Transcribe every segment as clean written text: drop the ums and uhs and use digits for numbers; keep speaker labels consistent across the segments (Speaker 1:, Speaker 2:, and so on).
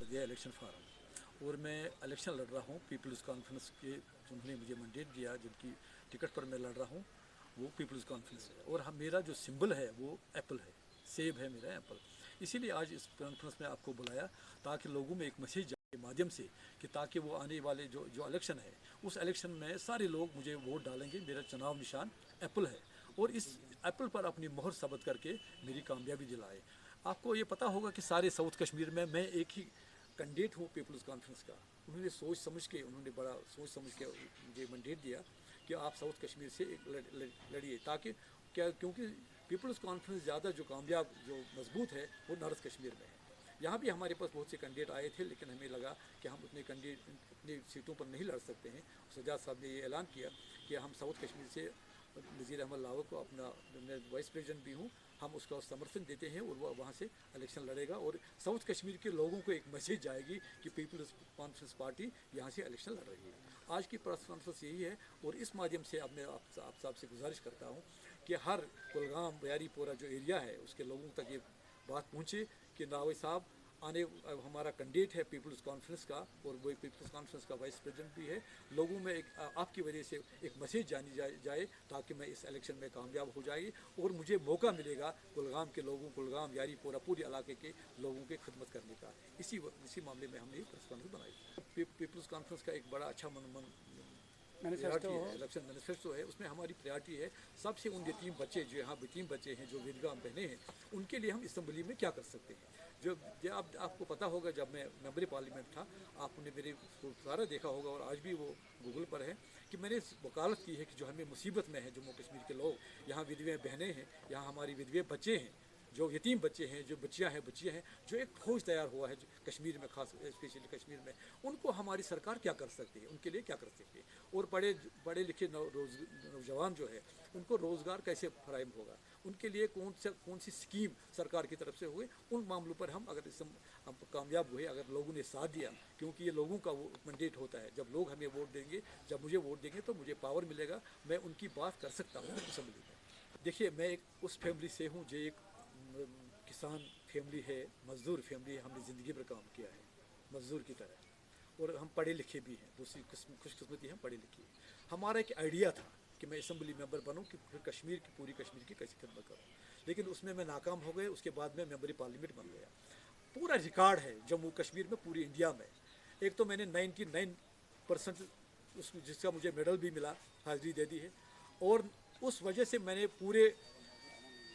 Speaker 1: दिया election farm और मैं इलेक्शन लड़ रहा हूँ पीपल्स कॉन्फ्रेंस के, जिन्होंने मुझे मैंडेट दिया, जिनकी टिकट पर मैं लड़ रहा हूँ, वो पीपल्स कॉन्फ्रेंस है। और मेरा जो सिंबल है वो एप्पल है, सेब है मेरा एप्पल। इसीलिए आज इस कॉन्फ्रेंस में आपको बुलाया ताकि लोगों में एक मैसेज के माध्यम से कि ताकि वो आने वाले जो जो इलेक्शन है उस इलेक्शन में सारे लोग मुझे वोट डालेंगे। मेरा चुनाव निशान एप्पल है और इस एप्पल पर अपनी मोहर साबित करके मेरी कामयाबी दिलाए। आपको ये पता होगा कि सारे साउथ कश्मीर में मैं एक ही कैंडिडेट हूँ पीपल्स कॉन्फ्रेंस का। उन्होंने बड़ा सोच समझ के मुझे मैंडेट दिया कि आप साउथ कश्मीर से एक लड़िए, ताकि क्या, क्योंकि पीपल्स कॉन्फ्रेंस ज़्यादा जो कामयाब जो मजबूत है वो नॉर्थ कश्मीर में है। यहाँ भी हमारे पास बहुत से कैंडिडेट आए थे, लेकिन हमें लगा कि हम उतनी सीटों पर नहीं लड़ सकते हैं। सज्जाद साहब ने ये ऐलान किया कि हम साउथ कश्मीर से नज़ीर अहमद लावर को अपना, मैं वाइस प्रेसिडेंट भी हूँ, हम उसका समर्थन देते हैं और वो वहाँ से इलेक्शन लड़ेगा और साउथ कश्मीर के लोगों को एक मैसेज जाएगी कि पीपल्स कॉन्फ्रेंस पार्टी यहाँ से इलेक्शन लड़ रही है। आज की प्रेस कॉन्फ्रेंस यही है और इस माध्यम से अब मैं आप साहब से गुजारिश करता हूँ कि हर कुलगाम बयारीपोरा जो एरिया है उसके लोगों तक ये बात पहुँचे कि नावे साहब हमारा कैंडिडेट है पीपल्स कॉन्फ्रेंस का और वो पीपल्स कॉन्फ्रेंस का वाइस प्रेसिडेंट भी है। लोगों में एक आपकी वजह से एक मैसेज जानी जाए ताकि मैं इस इलेक्शन में कामयाब हो जाए और मुझे मौका मिलेगा कुलगाम के लोगों, कुलगाम यारीपोरा पूरे इलाके के लोगों की खिदमत करने का। इसी मामले में हमने प्रेस कॉन्फ्रेंस बनाई। पीपल्स कॉन्फ्रेंस का एक बड़ा अच्छा मैनिफेस्टो है, इलेक्शन मैनिफेस्टो है। उसमें हमारी प्रायोरिटी है सबसे उन यतीम बच्चे जो यहाँ यतीम बच्चे हैं, जो विधवा बहनें हैं, उनके लिए हम असम्बली में क्या कर सकते हैं। जो आपको पता होगा, जब मैं मेंबर पार्लियामेंट था आपने मेरे सारा देखा होगा और आज भी वो गूगल पर है कि मैंने वकालत की है कि जो हमें मुसीबत में है जम्मू कश्मीर के लोग, यहाँ विधवें बहनें हैं, यहाँ हमारी विधवे बच्चे हैं, जो यतीम बच्चे हैं, जो बच्चियाँ हैं, जो एक फौज तैयार हुआ है कश्मीर में, खास स्पेशली कश्मीर में, उनको हमारी सरकार क्या कर सकती है, उनके लिए क्या कर सकती है। और पढ़े लिखे नौजवान जो है उनको रोज़गार कैसे फराहम होगा, उनके लिए कौन सी स्कीम सरकार की तरफ से हुए, उन मामलों पर हम कामयाब हुए, अगर लोगों ने साथ दिया, क्योंकि ये लोगों का वो मैंडेट होता है। जब लोग हमें वोट देंगे, जब मुझे वोट देंगे तो मुझे पावर मिलेगा, मैं उनकी बात कर सकता हूँ असम्बली में। देखिए, मैं एक उस फैमिली से हूँ जो एक किसान फैमिली है, मज़दूर फैमिली है। हमने ज़िंदगी भर काम किया है मज़दूर की तरह और हम पढ़े लिखे भी हैं। दूसरी खुशकिस्मती हम पढ़े लिखे हैं। हमारा एक आइडिया था कि मैं असम्बली मेंबर बनूं कि फिर पूरी कश्मीर की कैसी खिदमत करूं, लेकिन उसमें मैं नाकाम हो गए। उसके बाद में मेंबर पार्लियामेंट बन गया। पूरा रिकॉर्ड है जम्मू कश्मीर में, पूरी इंडिया में। एक तो मैंने 99% जिसका मुझे मेडल भी मिला, हाजिरी दे दी है। और उस वजह से मैंने पूरे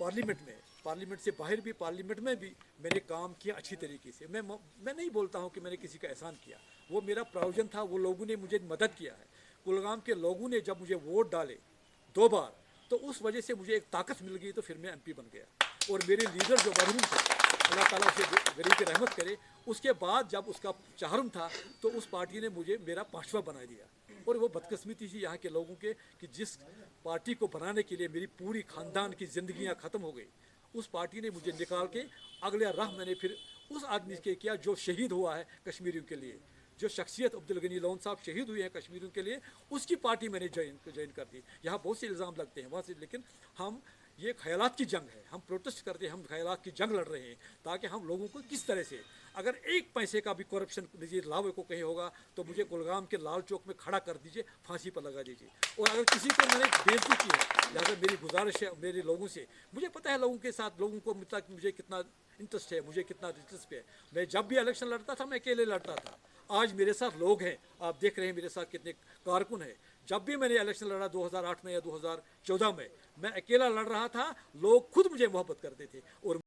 Speaker 1: पार्लियामेंट से बाहर भी, पार्लियामेंट में भी मैंने काम किया अच्छी तरीके से। मैं नहीं बोलता हूँ कि मैंने किसी का एहसान किया, वो मेरा प्रोविजन था, वो लोगों ने मुझे मदद किया है। कुलगाम के लोगों ने जब मुझे वोट डाले 2 बार, तो उस वजह से मुझे एक ताकत मिल गई, तो फिर मैं MP बन गया। और मेरे लीडर जो मरहूम थे, अल्लाह ताला उसे गरीब की रहमत करे, उसके बाद जब उसका चाहरुम था तो उस पार्टी ने मुझे मेरा 5वां बना दिया। और वो बदकिस्मती थी यहाँ के लोगों के कि जिस पार्टी को बनाने के लिए मेरी पूरी ख़ानदान की ज़िंदगियाँ ख़त्म हो गई, उस पार्टी ने मुझे निकाल के अगले राह मैंने फिर उस आदमी के किया जो शहीद हुआ है कश्मीरियों के लिए। जो शख्सियत अब्दुल गनी लोन साहब शहीद हुए हैं कश्मीरियों के लिए, उसकी पार्टी मैंने ज्वाइन कर दी। यहाँ बहुत से इल्ज़ाम लगते हैं वहाँ से, लेकिन हम, ये ख्यालात की जंग है, हम प्रोटेस्ट करते हैं, हम ख्यालात की जंग लड़ रहे हैं ताकि हम लोगों को किस तरह से, अगर एक पैसे का भी करप्शन नज़ीर लावे को कहीं होगा तो मुझे कुलगाम के लाल चौक में खड़ा कर दीजिए, फांसी पर लगा दीजिए। और अगर किसी को मैंने बेइज्जती की है, लिहाजा मेरी गुजारिश है मेरे लोगों से, मुझे पता है लोगों के साथ, लोगों को मुझे कितना इंटरेस्ट है, मुझे कितना दिलचस्प है। मैं जब भी इलेक्शन लड़ता था मैं अकेले लड़ता था। आज मेरे साथ लोग हैं, आप देख रहे हैं मेरे साथ कितने कारकुन हैं। जब भी मैंने इलेक्शन लड़ा 2008 में या 2014 में, मैं अकेला लड़ रहा था, लोग खुद मुझे मोहब्बत करते थे। और